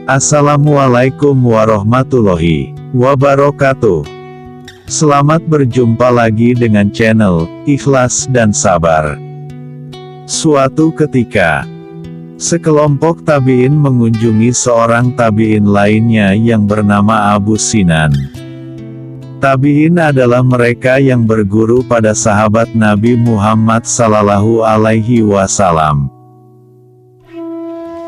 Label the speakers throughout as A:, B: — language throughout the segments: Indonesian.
A: Assalamualaikum warahmatullahi wabarakatuh. Selamat berjumpa lagi dengan channel Ikhlas dan Sabar. Suatu ketika, sekelompok tabi'in mengunjungi seorang tabi'in lainnya yang bernama Abu Sinan. Tabi'in adalah mereka yang berguru pada sahabat Nabi Muhammad Sallallahu Alaihi Wasallam.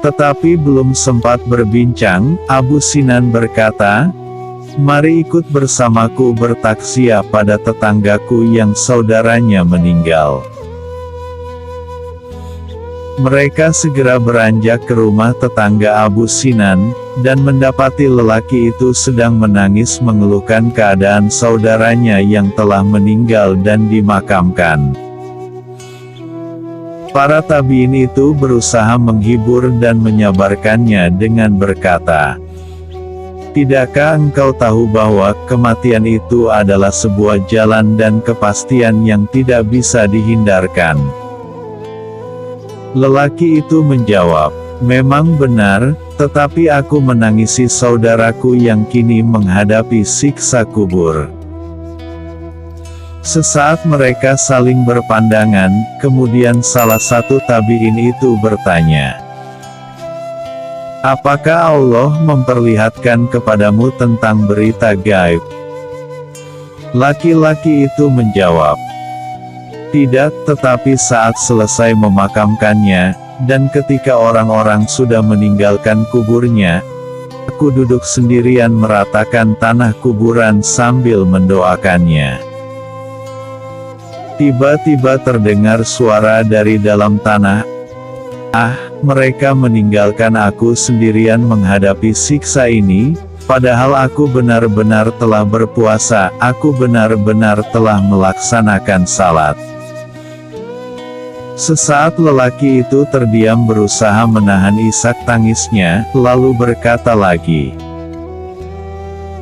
A: Tetapi belum sempat berbincang, Abu Sinan berkata, "Mari ikut bersamaku bertaksiah pada tetanggaku yang saudaranya meninggal." Mereka segera beranjak ke rumah tetangga Abu Sinan, dan mendapati lelaki itu sedang menangis mengeluhkan keadaan saudaranya yang telah meninggal dan dimakamkan. Para tabi'in itu berusaha menghibur dan menyabarkannya dengan berkata, "Tidakkah engkau tahu bahwa kematian itu adalah sebuah jalan dan kepastian yang tidak bisa dihindarkan?" Lelaki itu menjawab, "Memang benar, tetapi aku menangisi saudaraku yang kini menghadapi siksa kubur." Sesaat mereka saling berpandangan, kemudian salah satu tabi'in itu bertanya, "Apakah Allah memperlihatkan kepadamu tentang berita gaib?" Laki-laki itu menjawab, "Tidak, tetapi saat selesai memakamkannya, dan ketika orang-orang sudah meninggalkan kuburnya, aku duduk sendirian meratakan tanah kuburan sambil mendoakannya. Tiba-tiba terdengar suara dari dalam tanah, 'Ah, mereka meninggalkan aku sendirian menghadapi siksa ini, padahal aku benar-benar telah berpuasa, aku benar-benar telah melaksanakan salat.'" Sesaat lelaki itu terdiam berusaha menahan isak tangisnya, lalu berkata lagi,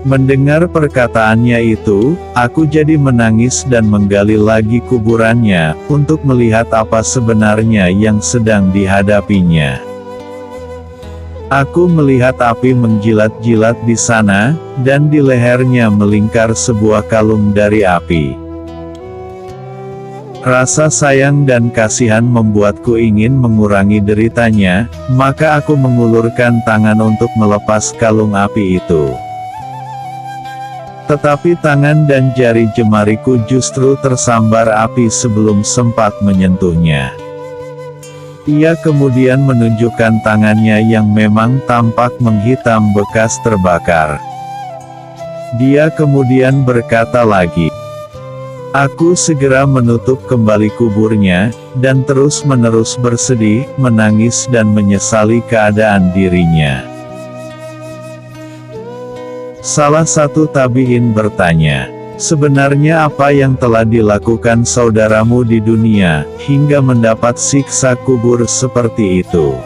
A: "Mendengar perkataannya itu, aku jadi menangis dan menggali lagi kuburannya, untuk melihat apa sebenarnya yang sedang dihadapinya. Aku melihat api menjilat-jilat di sana, dan di lehernya melingkar sebuah kalung dari api. Rasa sayang dan kasihan membuatku ingin mengurangi deritanya, maka aku mengulurkan tangan untuk melepas kalung api itu. Tetapi tangan dan jari jemariku justru tersambar api sebelum sempat menyentuhnya." Ia kemudian menunjukkan tangannya yang memang tampak menghitam bekas terbakar. Dia kemudian berkata lagi, "Aku segera menutup kembali kuburnya, dan terus-menerus bersedih, menangis dan menyesali keadaan dirinya." Salah satu tabi'in bertanya, "Sebenarnya apa yang telah dilakukan saudaramu di dunia, hingga mendapat siksa kubur seperti itu?"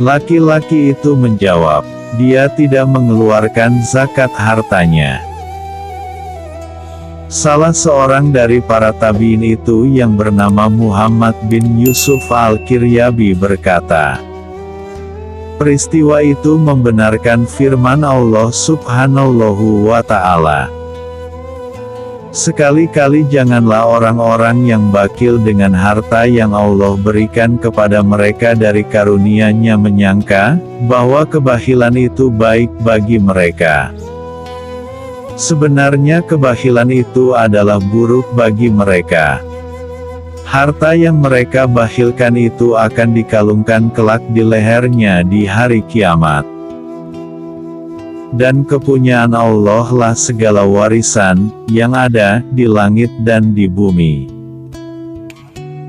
A: Laki-laki itu menjawab, "Dia tidak mengeluarkan zakat hartanya." Salah seorang dari para tabi'in itu yang bernama Muhammad bin Yusuf Al-Kiryabi berkata, "Peristiwa itu membenarkan firman Allah Subhanahu wa Ta'ala, 'Sekali-kali janganlah orang-orang yang bakil dengan harta yang Allah berikan kepada mereka dari karunia-Nya menyangka bahwa kebahilan itu baik bagi mereka. Sebenarnya kebahilan itu adalah buruk bagi mereka. Harta yang mereka bakhilkan itu akan dikalungkan kelak di lehernya di hari kiamat. Dan kepunyaan Allah lah segala warisan yang ada di langit dan di bumi.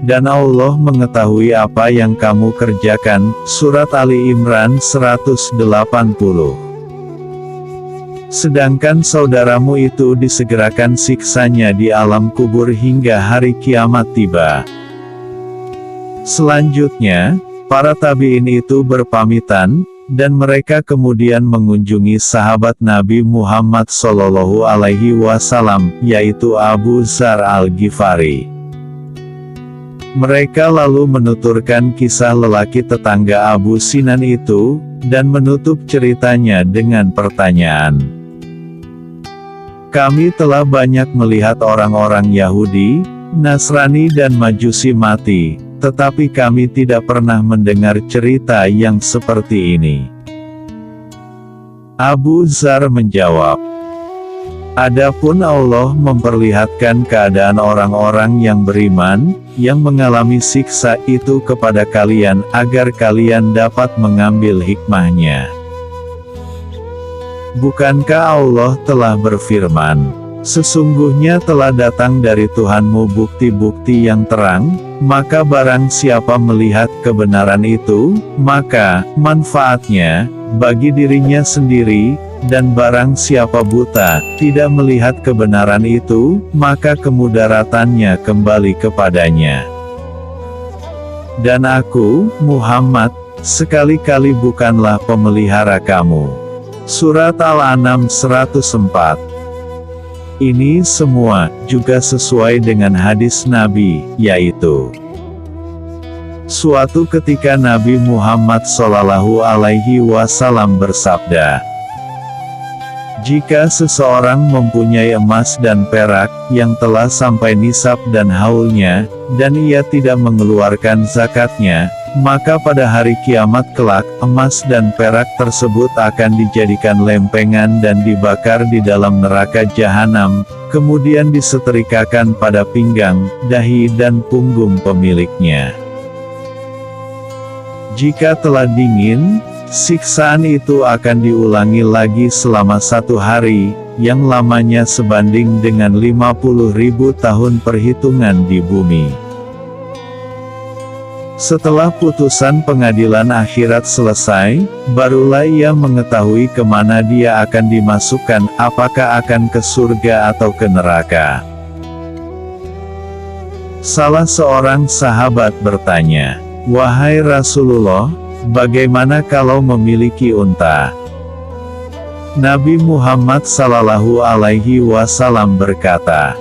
A: Dan Allah mengetahui apa yang kamu kerjakan." Surat Ali Imran 180. Sedangkan saudaramu itu disegerakan siksanya di alam kubur hingga hari kiamat tiba. Selanjutnya, para tabi'in itu berpamitan, dan mereka kemudian mengunjungi sahabat Nabi Muhammad Shallallahu Alaihi Wasallam, yaitu Abu Dzar Al-Ghifari. Mereka lalu menuturkan kisah lelaki tetangga Abu Sinan itu, dan menutup ceritanya dengan pertanyaan. Kami telah banyak melihat orang-orang Yahudi, Nasrani dan Majusi mati, tetapi kami tidak pernah mendengar cerita yang seperti ini. Abu Dzar menjawab, adapun Allah memperlihatkan keadaan orang-orang yang beriman, yang mengalami siksa itu kepada kalian, agar kalian dapat mengambil hikmahnya. Bukankah Allah telah berfirman, sesungguhnya telah datang dari Tuhanmu bukti-bukti yang terang, maka barang siapa melihat kebenaran itu, maka manfaatnya bagi dirinya sendiri, dan barang siapa buta, tidak melihat kebenaran itu, maka kemudaratannya kembali kepadanya. Dan aku, Muhammad, sekali-kali bukanlah pemelihara kamu. Surat Al-An'am 104. Ini semua juga sesuai dengan hadis Nabi, yaitu suatu ketika Nabi Muhammad SAW bersabda, jika seseorang mempunyai emas dan perak, yang telah sampai nisab dan haulnya, dan ia tidak mengeluarkan zakatnya, maka pada hari kiamat kelak, emas dan perak tersebut akan dijadikan lempengan dan dibakar di dalam neraka jahanam, kemudian disetrikakan pada pinggang, dahi dan punggung pemiliknya. Jika telah dingin, siksaan itu akan diulangi lagi selama 1 hari, yang lamanya sebanding dengan 50.000 tahun perhitungan di bumi. Setelah putusan pengadilan akhirat selesai, barulah ia mengetahui kemana dia akan dimasukkan, apakah akan ke surga atau ke neraka. Salah seorang sahabat bertanya, wahai Rasulullah, bagaimana kalau memiliki unta? Nabi Muhammad SAW berkata,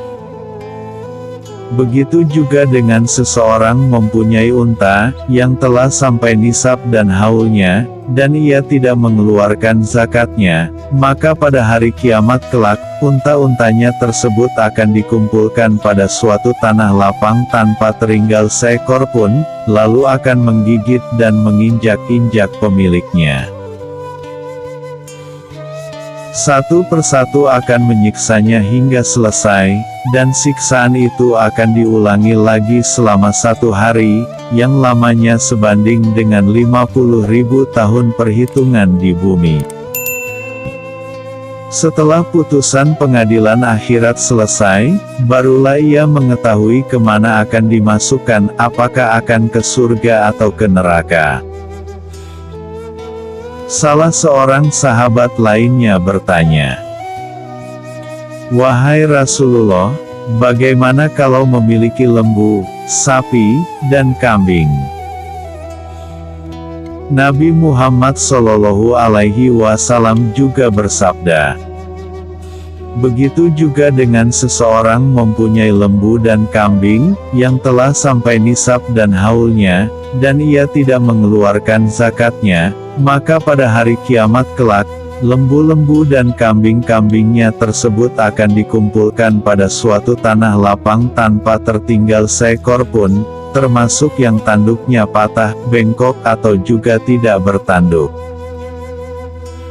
A: begitu juga dengan seseorang mempunyai unta, yang telah sampai nisab dan haulnya, dan ia tidak mengeluarkan zakatnya, maka pada hari kiamat kelak, unta-untanya tersebut akan dikumpulkan pada suatu tanah lapang tanpa tertinggal seekor pun, lalu akan menggigit dan menginjak-injak pemiliknya. Satu persatu akan menyiksanya hingga selesai, dan siksaan itu akan diulangi lagi selama 1 hari, yang lamanya sebanding dengan 50.000 tahun perhitungan di bumi. Setelah putusan pengadilan akhirat selesai, barulah ia mengetahui kemana akan dimasukkan, apakah akan ke surga atau ke neraka. Salah seorang sahabat lainnya bertanya, wahai Rasulullah, bagaimana kalau memiliki lembu, sapi, dan kambing? Nabi Muhammad SAW juga bersabda, begitu juga dengan seseorang mempunyai lembu dan kambing, yang telah sampai nisab dan haulnya, dan ia tidak mengeluarkan zakatnya, maka pada hari kiamat kelak, lembu-lembu dan kambing-kambingnya tersebut akan dikumpulkan pada suatu tanah lapang tanpa tertinggal seekor pun, termasuk yang tanduknya patah, bengkok atau juga tidak bertanduk.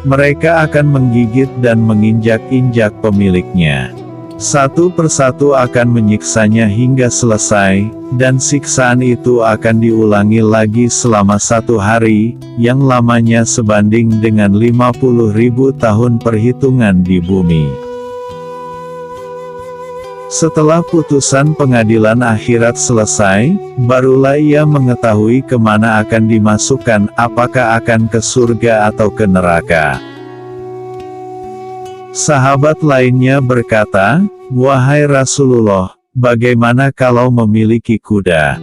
A: Mereka akan menggigit dan menginjak-injak pemiliknya. Satu persatu akan menyiksanya hingga selesai, dan siksaan itu akan diulangi lagi selama 1 hari, yang lamanya sebanding dengan 50.000 tahun perhitungan di bumi. Setelah putusan pengadilan akhirat selesai, barulah ia mengetahui kemana akan dimasukkan, apakah akan ke surga atau ke neraka. Sahabat lainnya berkata, wahai Rasulullah, bagaimana kalau memiliki kuda?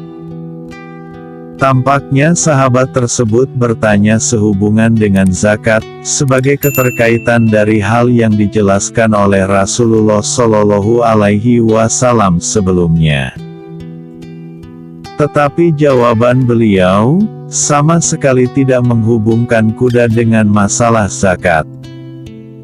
A: Tampaknya sahabat tersebut bertanya sehubungan dengan zakat, sebagai keterkaitan dari hal yang dijelaskan oleh Rasulullah SAW sebelumnya. Tetapi jawaban beliau, sama sekali tidak menghubungkan kuda dengan masalah zakat.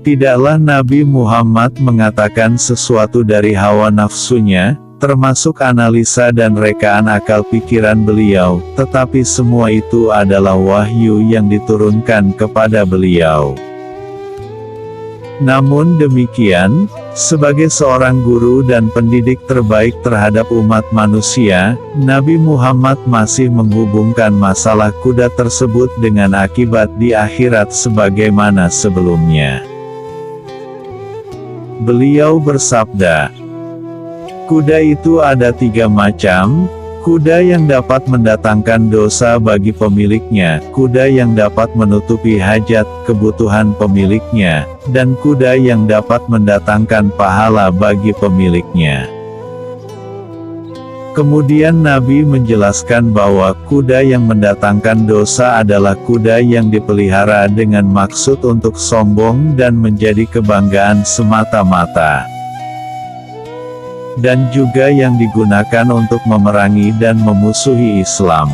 A: Tidaklah Nabi Muhammad mengatakan sesuatu dari hawa nafsunya, termasuk analisa dan rekaan akal pikiran beliau, tetapi semua itu adalah wahyu yang diturunkan kepada beliau. Namun demikian, sebagai seorang guru dan pendidik terbaik terhadap umat manusia, Nabi Muhammad masih menghubungkan masalah kuda tersebut dengan akibat di akhirat sebagaimana sebelumnya. Beliau bersabda, "Kuda itu ada 3 macam, kuda yang dapat mendatangkan dosa bagi pemiliknya, kuda yang dapat menutupi hajat, kebutuhan pemiliknya, dan kuda yang dapat mendatangkan pahala bagi pemiliknya." Kemudian Nabi menjelaskan bahwa kuda yang mendatangkan dosa adalah kuda yang dipelihara dengan maksud untuk sombong dan menjadi kebanggaan semata-mata, dan juga yang digunakan untuk memerangi dan memusuhi Islam.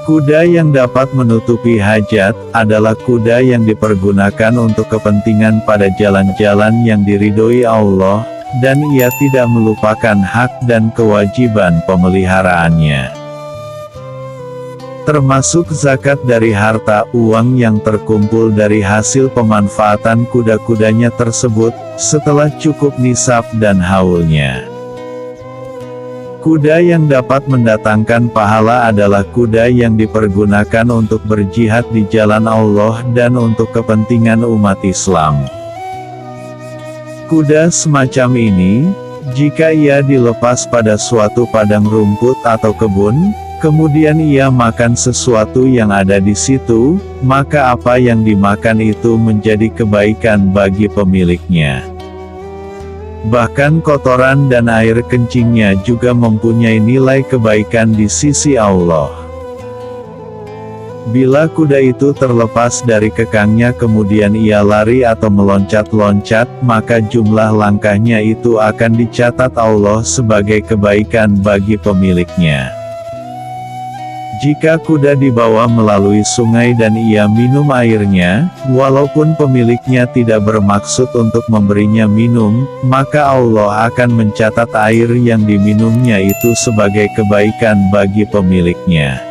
A: Kuda yang dapat menutupi hajat, adalah kuda yang dipergunakan untuk kepentingan pada jalan-jalan yang diridhoi Allah, dan ia tidak melupakan hak dan kewajiban pemeliharaannya. Termasuk zakat dari harta uang yang terkumpul dari hasil pemanfaatan kuda-kudanya tersebut, setelah cukup nisab dan haulnya. Kuda yang dapat mendatangkan pahala adalah kuda yang dipergunakan untuk berjihad di jalan Allah dan untuk kepentingan umat Islam. Kuda semacam ini, jika ia dilepas pada suatu padang rumput atau kebun, kemudian ia makan sesuatu yang ada di situ, maka apa yang dimakan itu menjadi kebaikan bagi pemiliknya. Bahkan kotoran dan air kencingnya juga mempunyai nilai kebaikan di sisi Allah. Bila kuda itu terlepas dari kekangnya kemudian ia lari atau meloncat-loncat, maka jumlah langkahnya itu akan dicatat Allah sebagai kebaikan bagi pemiliknya. Jika kuda dibawa melalui sungai dan ia minum airnya, walaupun pemiliknya tidak bermaksud untuk memberinya minum, maka Allah akan mencatat air yang diminumnya itu sebagai kebaikan bagi pemiliknya.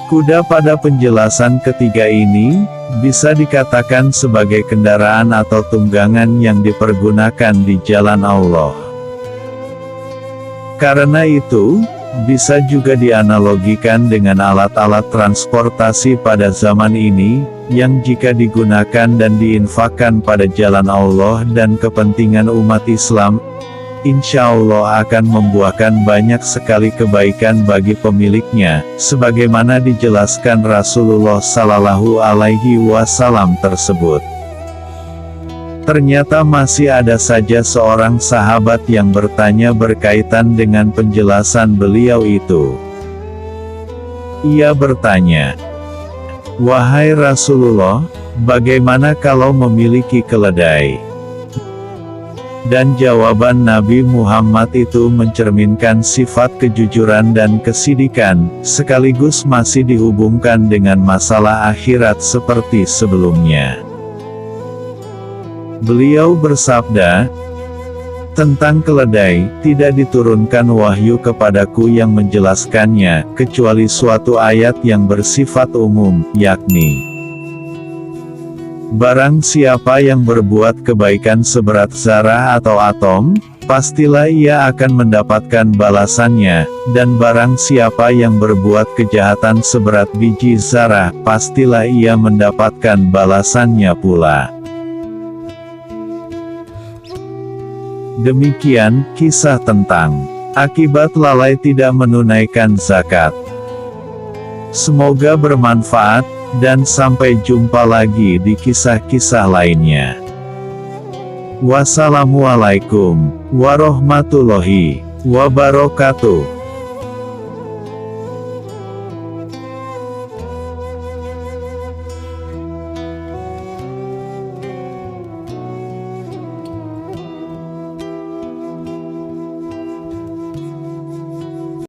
A: Kuda pada penjelasan ketiga ini, bisa dikatakan sebagai kendaraan atau tunggangan yang dipergunakan di jalan Allah. Karena itu, bisa juga dianalogikan dengan alat-alat transportasi pada zaman ini, yang jika digunakan dan diinfakkan pada jalan Allah dan kepentingan umat Islam, insya Allah akan membuahkan banyak sekali kebaikan bagi pemiliknya, sebagaimana dijelaskan Rasulullah Sallallahu Alaihi Wasallam tersebut. Ternyata masih ada saja seorang sahabat yang bertanya berkaitan dengan penjelasan beliau itu. Ia bertanya, "Wahai Rasulullah, bagaimana kalau memiliki keledai?" Dan jawaban Nabi Muhammad itu mencerminkan sifat kejujuran dan kesidikan, sekaligus masih dihubungkan dengan masalah akhirat seperti sebelumnya. Beliau bersabda, "Tentang keledai, tidak diturunkan wahyu kepadaku yang menjelaskannya, kecuali suatu ayat yang bersifat umum, yakni, barang siapa yang berbuat kebaikan seberat zarah atau atom, pastilah ia akan mendapatkan balasannya, dan barang siapa yang berbuat kejahatan seberat biji zarah, pastilah ia mendapatkan balasannya pula." Demikian kisah tentang akibat lalai tidak menunaikan zakat. Semoga bermanfaat, dan sampai jumpa lagi di kisah-kisah lainnya. Wassalamualaikum warahmatullahi wabarakatuh.